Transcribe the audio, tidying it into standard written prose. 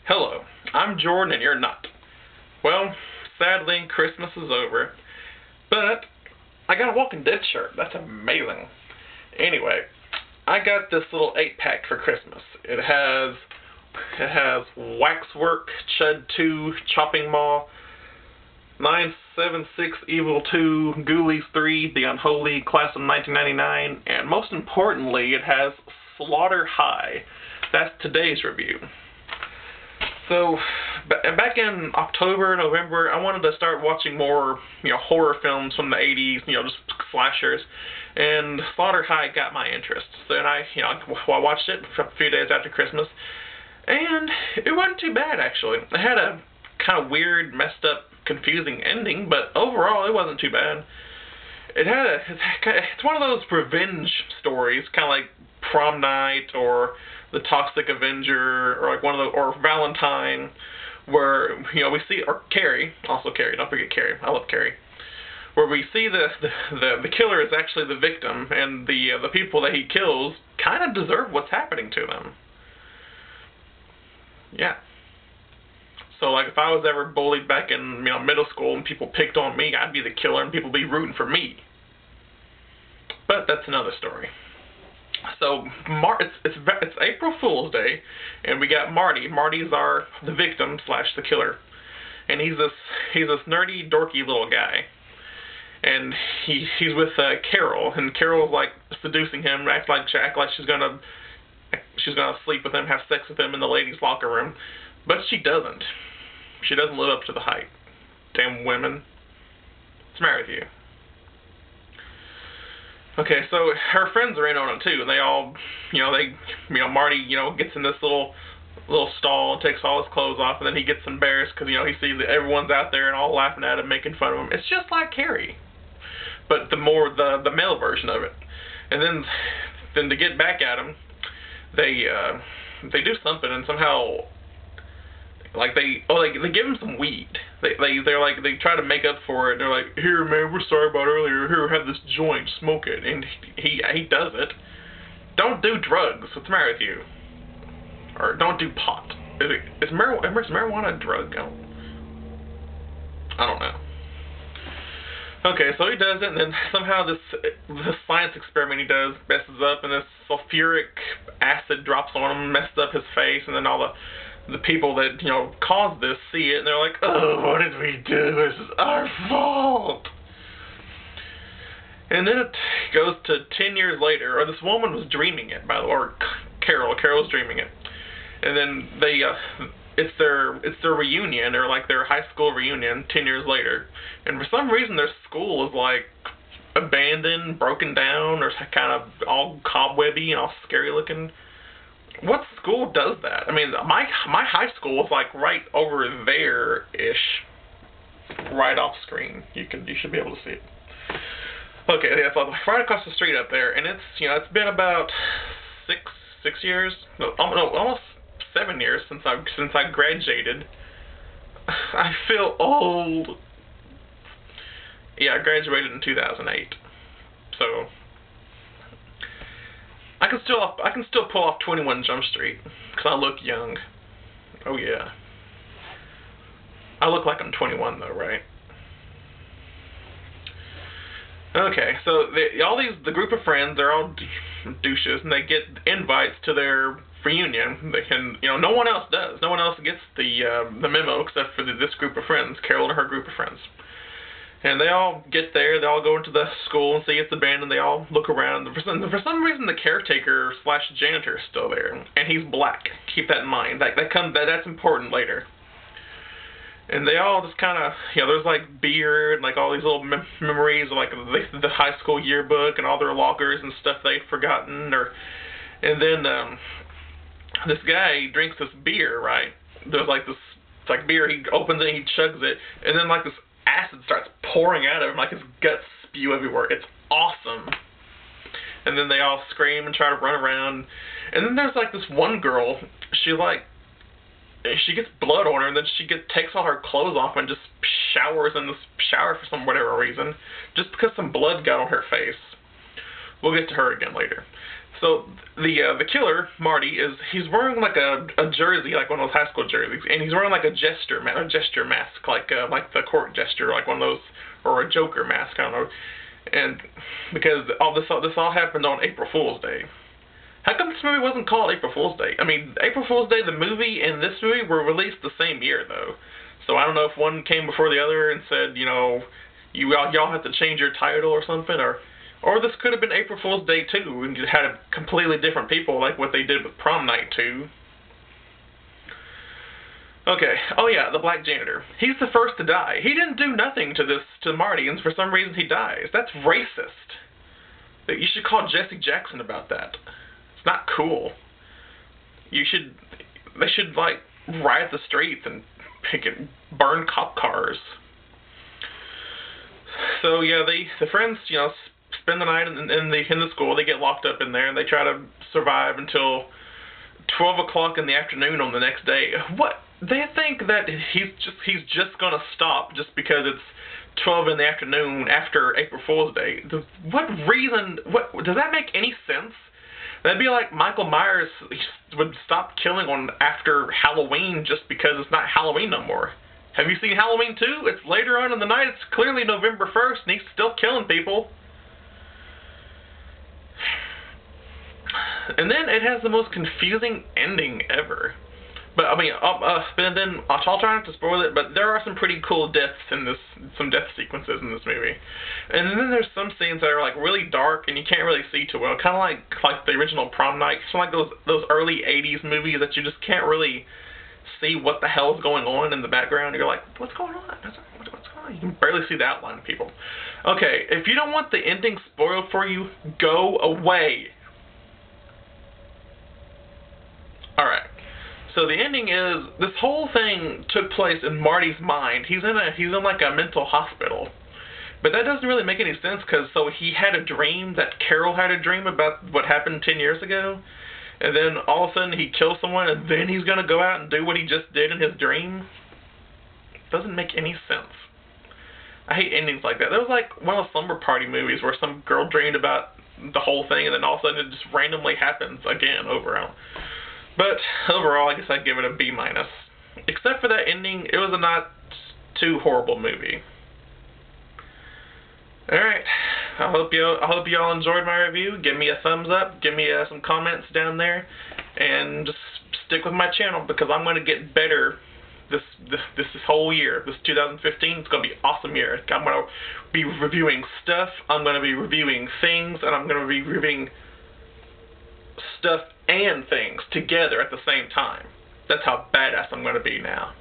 Hello, I'm Jordan and you're not. Well, sadly, Christmas is over, but I got a Walking Dead shirt. That's amazing. Anyway, I got this little 8-pack for Christmas. It has Waxwork, Chud 2, Chopping Maw, 976, Evil 2, Ghoulies 3, The Unholy, Class of 1999, and most importantly, it has Slaughter High. That's today's review. So, back in October, November, I wanted to start watching more, horror films from the 80s, just slashers, and Slaughter High got my interest. So then I watched it a few days after Christmas, and it wasn't too bad, actually. It had a kind of weird, messed up, confusing ending, but overall, it wasn't too bad. It's one of those revenge stories, kind of like Prom Night, or The Toxic Avenger, or like or Valentine, where we see, or Carrie, also Carrie. Don't forget Carrie. I love Carrie. Where we see the killer is actually the victim, and the people that he kills kind of deserve what's happening to them. Yeah. So like if I was ever bullied back in middle school and people picked on me, I'd be the killer and people would be rooting for me. But that's another story. So it's April Fool's Day, and we got Marty. Marty's the victim / the killer, and he's this nerdy, dorky little guy, and he's with Carol, and Carol's like seducing him, act like she's gonna sleep with him, have sex with him in the ladies' locker room, but she doesn't. She doesn't live up to the hype. Damn women. What's the matter with you? Okay, so her friends are in on it too, and they all, Marty, gets in this little stall and takes all his clothes off, and then he gets embarrassed because, he sees that everyone's out there and all laughing at him, making fun of him. It's just like Carrie, but the male version of it. And then to get back at him, they do something, and somehow, they give him some weed. They try to make up for it. They're like, here man, we're sorry about earlier. Here, have this joint, smoke it. And he does it. Don't do drugs. What's the matter with you? Or don't do pot. Is marijuana a drug? I don't know. Okay, so he does it, and then somehow this science experiment he does messes up, and this sulfuric acid drops on him, messes up his face, and then all the people that, caused this see it, and they're like, oh, what did we do? This is our fault. And then it goes to 10 years later, or this woman was dreaming it, by the way, or Carol's dreaming it. And then it's their reunion, or like their high school reunion 10 years later. And for some reason their school is like abandoned, broken down, or kind of all cobwebby and all scary looking. What school does that? I mean, my high school was like right over there-ish, right off screen. You should be able to see it. Okay, yeah, so right across the street up there, and it's been about six years, almost 7 years since I graduated. I feel old. Yeah, I graduated in 2008, so. I can still pull off 21 Jump Street, because I look young. Oh yeah. I look like I'm 21 though, right? Okay, so the group of friends, they're all douches, and they get invites to their reunion. They can, no one else does. No one else gets the memo except for this group of friends, Carol and her group of friends. And they all get there, they all go into the school and see it's abandoned, they all look around. For some reason the caretaker / janitor is still there, and he's black. Keep that in mind. That's important later. And they all just kind of, there's like beer and like all these little memories of like the high school yearbook and all their lockers and stuff they'd forgotten. And then this guy drinks this beer, right? There's like this, it's like beer, he opens it, he chugs it, and then like this acid starts pouring out of him, like his guts spew everywhere. It's awesome. And then they all scream and try to run around. And then there's like this one girl, she gets blood on her, and then she takes all her clothes off and just showers in this shower for some whatever reason, just because some blood got on her face. We'll get to her again later. So the killer, Marty, he's wearing like a jersey, like one of those high school jerseys, and he's wearing like a gesture mask, like the court gesture, like one of those, or a Joker mask, I don't know. And because this all happened on April Fool's Day. How come this movie wasn't called April Fool's Day? I mean, April Fool's Day, the movie and this movie were released the same year, though. So I don't know if one came before the other and said, you know, y'all have to change your title or something, or this could have been April Fool's Day 2 and just had completely different people, like what they did with Prom Night 2. Okay, oh yeah, the black janitor. He's the first to die. He didn't do nothing to Marty, and for some reason he dies. That's racist. You should call Jesse Jackson about that. It's not cool. They should, like, riot the streets and burn cop cars. So yeah, the friends, you know, spend the night in the school. They get locked up in there, and they try to survive until 12 o'clock in the afternoon on the next day. What? They think that he's just gonna stop just because it's 12 in the afternoon after April Fool's Day. What reason? What does that make any sense? That'd be like Michael Myers would stop killing on after Halloween just because it's not Halloween no more. Have you seen Halloween 2? It's later on in the night. It's clearly November 1st, and he's still killing people. And then it has the most confusing ending ever. But I mean, then I'll try not to spoil it. But there are some pretty cool deaths in this, some death sequences in this movie. And then there's some scenes that are like really dark and you can't really see too well. Kind of like the original Prom Night. It's like those early '80s movies that you just can't really see what the hell is going on in the background. You're like, what's going on? What's going on? You can barely see the outline of people. Okay, if you don't want the ending spoiled for you, go away. Alright. So the ending is, this whole thing took place in Marty's mind. He's in like a mental hospital. But that doesn't really make any sense, because so he had a dream that Carol had a dream about what happened 10 years ago. And then all of a sudden he kills someone, and then he's going to go out and do what he just did in his dream. Doesn't make any sense. I hate endings like that. That was like one of the Slumber Party movies where some girl dreamed about the whole thing, and then all of a sudden it just randomly happens again over and over. But overall, I guess I'd give it a B-. Except for that ending, it was a not too horrible movie. Alright, I hope you all enjoyed my review. Give me a thumbs up, give me some comments down there, and just stick with my channel because I'm going to get better this whole year. This 2015, it's going to be an awesome year. I'm going to be reviewing stuff, I'm going to be reviewing things, and I'm going to be reviewing stuff and things together at the same time. That's how badass I'm going to be now.